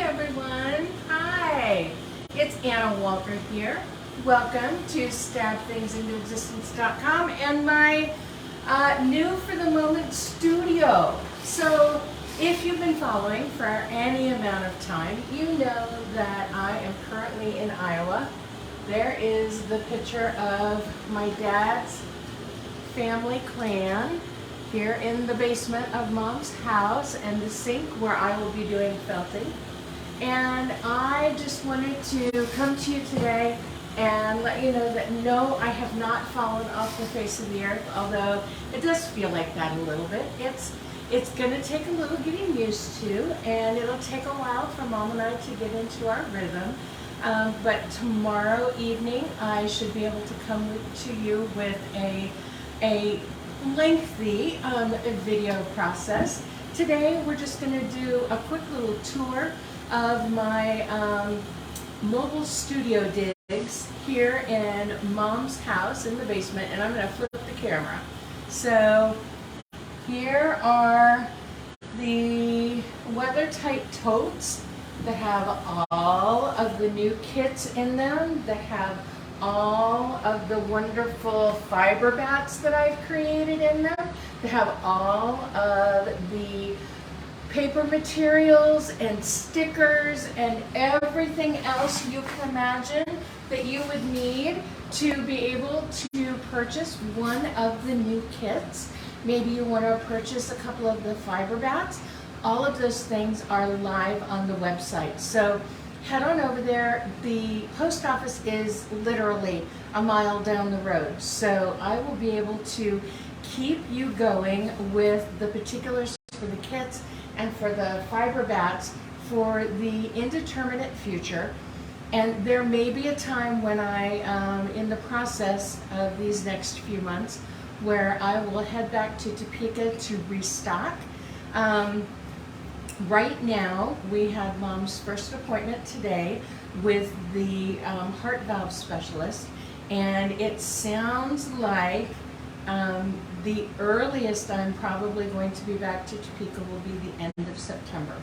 everyone. Hi. It's Anna Walker here. Welcome to StabThingsIntoExistence.com and my new for the moment studio. So if you've been following for any amount of time, you know that I am currently in Iowa. There is the picture of my dad's family clan here in the basement of Mom's house and the sink where I will be doing felting. And I just wanted to come to you today and let you know that no, I have not fallen off the face of the earth, although it does feel like that a little bit. It's going to take a little getting used to, and it'll take a while for Mom and I to get into our rhythm. But tomorrow evening I should be able to come to you with a lengthy video process. Today we're just going to do a quick little tour of my mobile studio digs here in Mom's house in the basement, and I'm going to flip the camera. So here are the weather-tight totes that have all of the new kits in them, that have all of the wonderful fiber bats that I've created in them, that have all of the paper materials and stickers and everything else you can imagine that you would need to be able to purchase one of the new kits. Maybe you want to purchase a couple of the fiber bats. All of those things are live on the website. So head on over there. The post office is literally a mile down the road. So I will be able to keep you going with the particulars for the kits and for the fiber bats for the indeterminate future. And there may be a time when I, in the process of these next few months, where I will head back to Topeka to restock. Right now, we had Mom's first appointment today with the heart valve specialist, and it sounds like the earliest I'm probably going to be back to Topeka will be the end of September.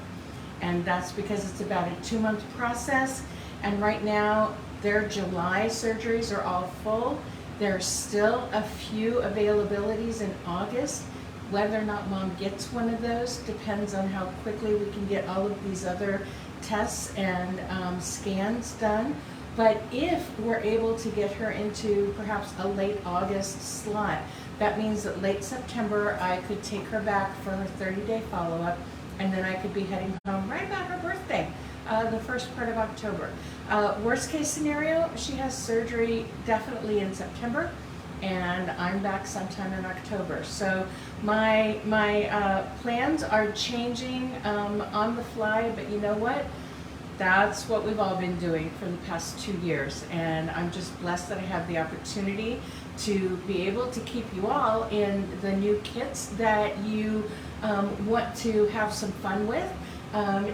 And that's because it's about a 2-month process, and right now their July surgeries are all full. There's still a few availabilities in August. Whether or not Mom gets one of those depends on how quickly we can get all of these other tests and scans done. But if we're able to get her into perhaps a late August slot, that means that late September I could take her back for her 30-day follow-up, and then I could be heading home right about her birthday, the first part of October. Worst case scenario, she has surgery definitely in September, and I'm back sometime in October. So my plans are changing on the fly, but you know what? That's what we've all been doing for the past 2 years, and I'm just blessed that I have the opportunity to be able to keep you all in the new kits that you want to have some fun with,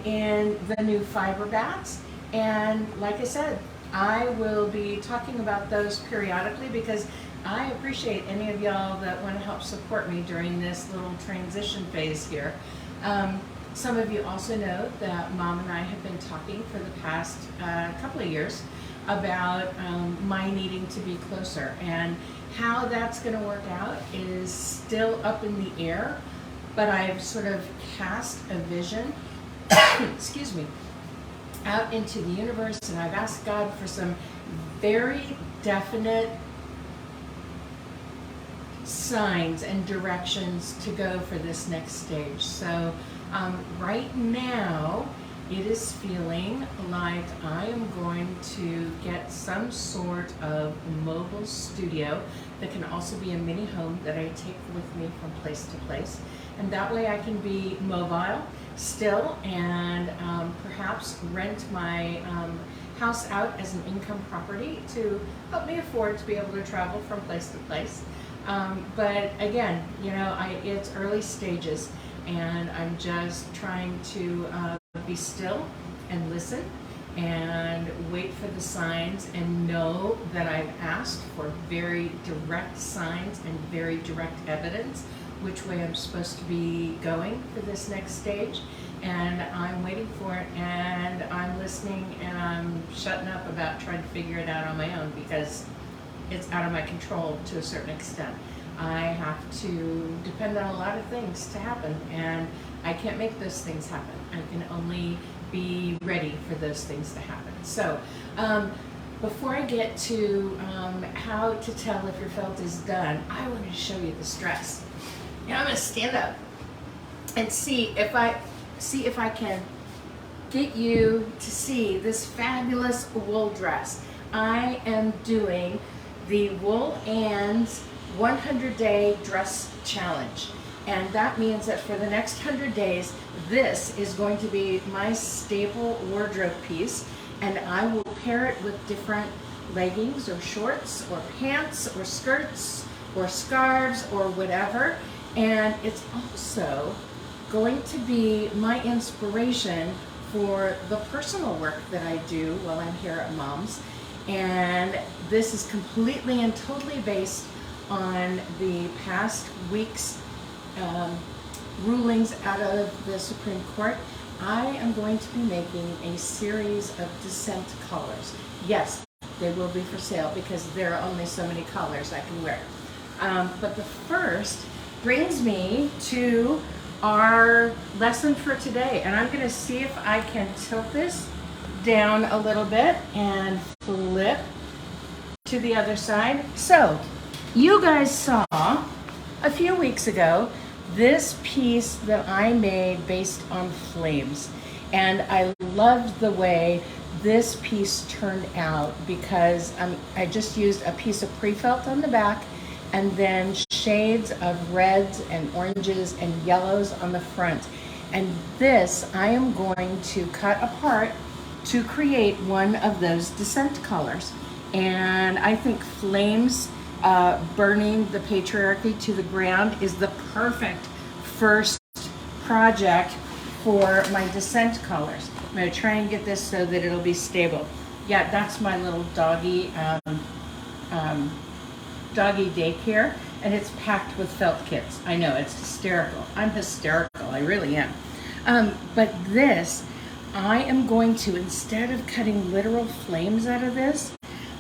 in the new fiber bats. And like I said, I will be talking about those periodically because I appreciate any of y'all that want to help support me during this little transition phase here. Some of you also know that Mom and I have been talking for the past couple of years about my needing to be closer, and how that's going to work out is still up in the air, but I've sort of cast a vision excuse me, out into the universe, and I've asked God for some very definite signs and directions to go for this next stage. So right now it is feeling like I am going to get some sort of mobile studio that can also be a mini home that I take with me from place to place, and that way I can be mobile still, and perhaps rent my house out as an income property to help me afford to be able to travel from place to place. But again, you know, it's early stages, and I'm just trying to be still and listen and wait for the signs, and know that I've asked for very direct signs and very direct evidence which way I'm supposed to be going for this next stage, and I'm waiting for it, and I'm listening, and I'm shutting up about trying to figure it out on my own because it's out of my control to a certain extent. I have to depend on a lot of things to happen, and I can't make those things happen. I can only be ready for those things to happen. So before I get to how to tell if your felt is done, I want to show you the stress. And I'm going to stand up and see if I can get you to see this fabulous wool dress. I am doing the Wool Ann's 100-day dress challenge. And that means that for the next 100 days, this is going to be my staple wardrobe piece, and I will pair it with different leggings or shorts or pants or skirts or scarves or whatever. And it's also going to be my inspiration for the personal work that I do while I'm here at Mom's. And this is completely and totally based on the past week's rulings out of the Supreme Court. I am going to be making a series of descent colors. Yes, they will be for sale because there are only so many colors I can wear. But the first brings me to our lesson for today. And I'm going to see if I can tilt this down a little bit and flip to the other side. So, you guys saw a few weeks ago this piece that I made based on flames, and I loved the way this piece turned out because I just used a piece of pre-felt on the back and then shades of reds and oranges and yellows on the front. And this I am going to cut apart to create one of those descent colors. And I think flames burning the patriarchy to the ground is the perfect first project for my descent colors. I'm going to try and get this so that it'll be stable. Yeah, that's my little doggy daycare, and it's packed with felt kits. I know, it's hysterical. I'm hysterical, I really am. But this, I am going to, instead of cutting literal flames out of this,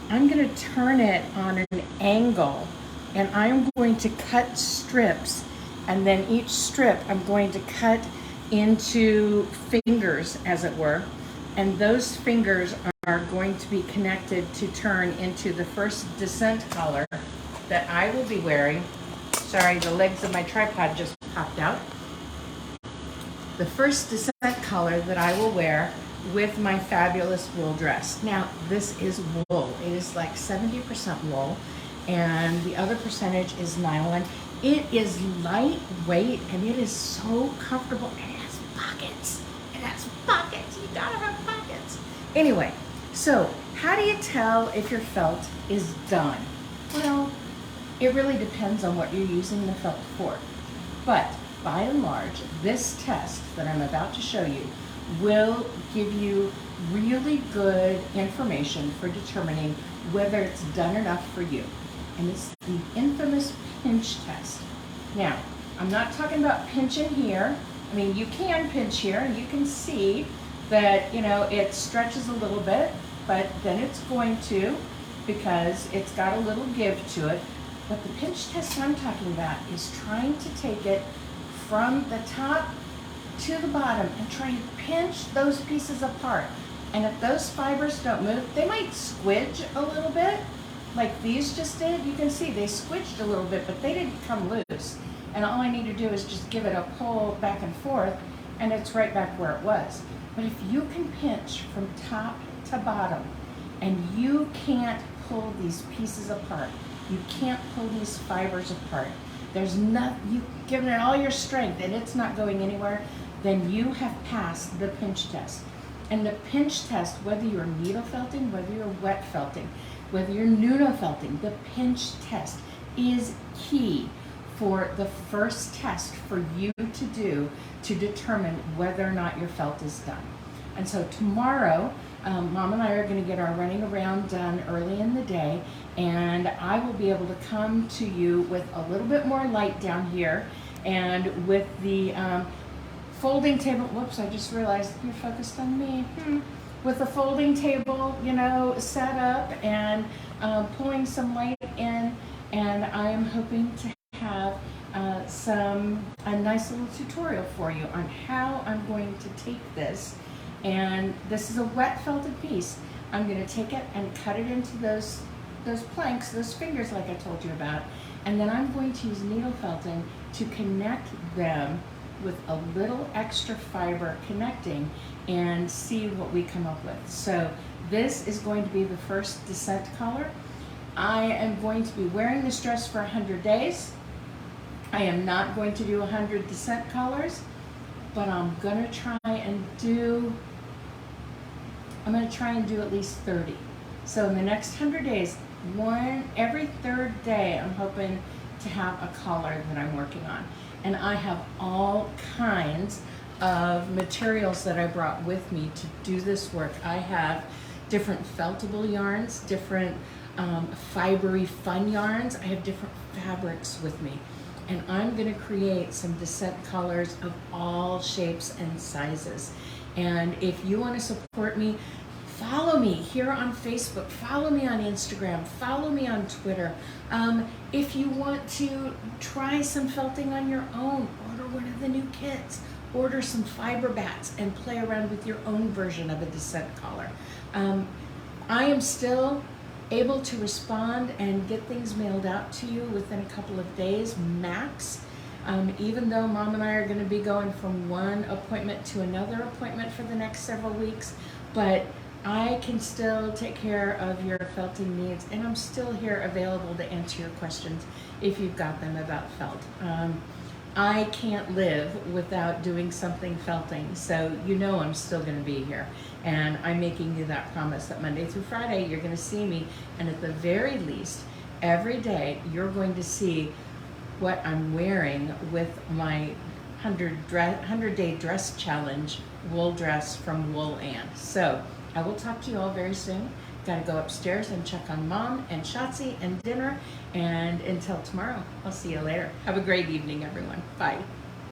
I'm going to turn it on an angle, and I'm going to cut strips, and then each strip I'm going to cut into fingers, as it were, and those fingers are going to be connected to turn into the first descent color that I will be wearing. Sorry, the legs of my tripod just popped out. The first descent color that I will wear with my fabulous wool dress. Now, this is wool. It is like 70% wool, and the other percentage is nylon. It is lightweight, and it is so comfortable. It has pockets. It has pockets. You gotta have pockets. Anyway, so how do you tell if your felt is done? Well, it really depends on what you're using the felt for. But by and large, this test that I'm about to show you will give you really good information for determining whether it's done enough for you. And it's the infamous pinch test. Now, I'm not talking about pinching here. I mean, you can pinch here, and you can see that, you know, it stretches a little bit, but then it's going to, because it's got a little give to it. But the pinch test I'm talking about is trying to take it from the top to the bottom and try and pinch those pieces apart. And if those fibers don't move, they might squidge a little bit, like these just did. You can see they squidged a little bit, but they didn't come loose. And all I need to do is just give it a pull back and forth, and it's right back where it was. But if you can pinch from top to bottom, and you can't pull these pieces apart, you can't pull these fibers apart, there's nothing, you've given it all your strength and it's not going anywhere, then you have passed the pinch test. And the pinch test, whether you're needle felting, whether you're wet felting, whether you're nuno felting, the pinch test is key for the first test for you to do to determine whether or not your felt is done. And so tomorrow, Mom and I are going to get our running around done early in the day, and I will be able to come to you with a little bit more light down here And with the folding table, whoops, I just realized you're focused on me. With the folding table, you know, set up and pulling some light in, and I am hoping to have a nice little tutorial for you on how I'm going to take this. And this is a wet felted piece. I'm going to take it and cut it into those planks, those fingers like I told you about, and then I'm going to use needle felting to connect them with a little extra fiber connecting and see what we come up with. So this is going to be the first descent color. I am going to be wearing this dress for 100 days. I am not going to do 100 descent colors, but I'm going to try and do at least 30. So in the next 100 days, every third day, I'm hoping to have a collar that I'm working on. And I have all kinds of materials that I brought with me to do this work. I have different feltable yarns, different fibery fun yarns. I have different fabrics with me. And I'm gonna create some descent colors of all shapes and sizes. And if you wanna support me, follow me here on Facebook, follow me on Instagram, follow me on Twitter. If you want to try some felting on your own, order one of the new kits, order some fiber bats and play around with your own version of a descent collar. I am still able to respond and get things mailed out to you within a couple of days max. Even though Mom and I are going to be going from one appointment to another appointment for the next several weeks, but I can still take care of your felting needs, and I'm still here available to answer your questions if you've got them about felt. I can't live without doing something felting, so you know I'm still going to be here. And I'm making you that promise that Monday through Friday you're going to see me, and at the very least, every day you're going to see what I'm wearing with my 100-day dress challenge wool dress from Wool Ann. So I will talk to you all very soon. Got to go upstairs and check on Mom and Shotzi and dinner. And until tomorrow, I'll see you later. Have a great evening, everyone. Bye.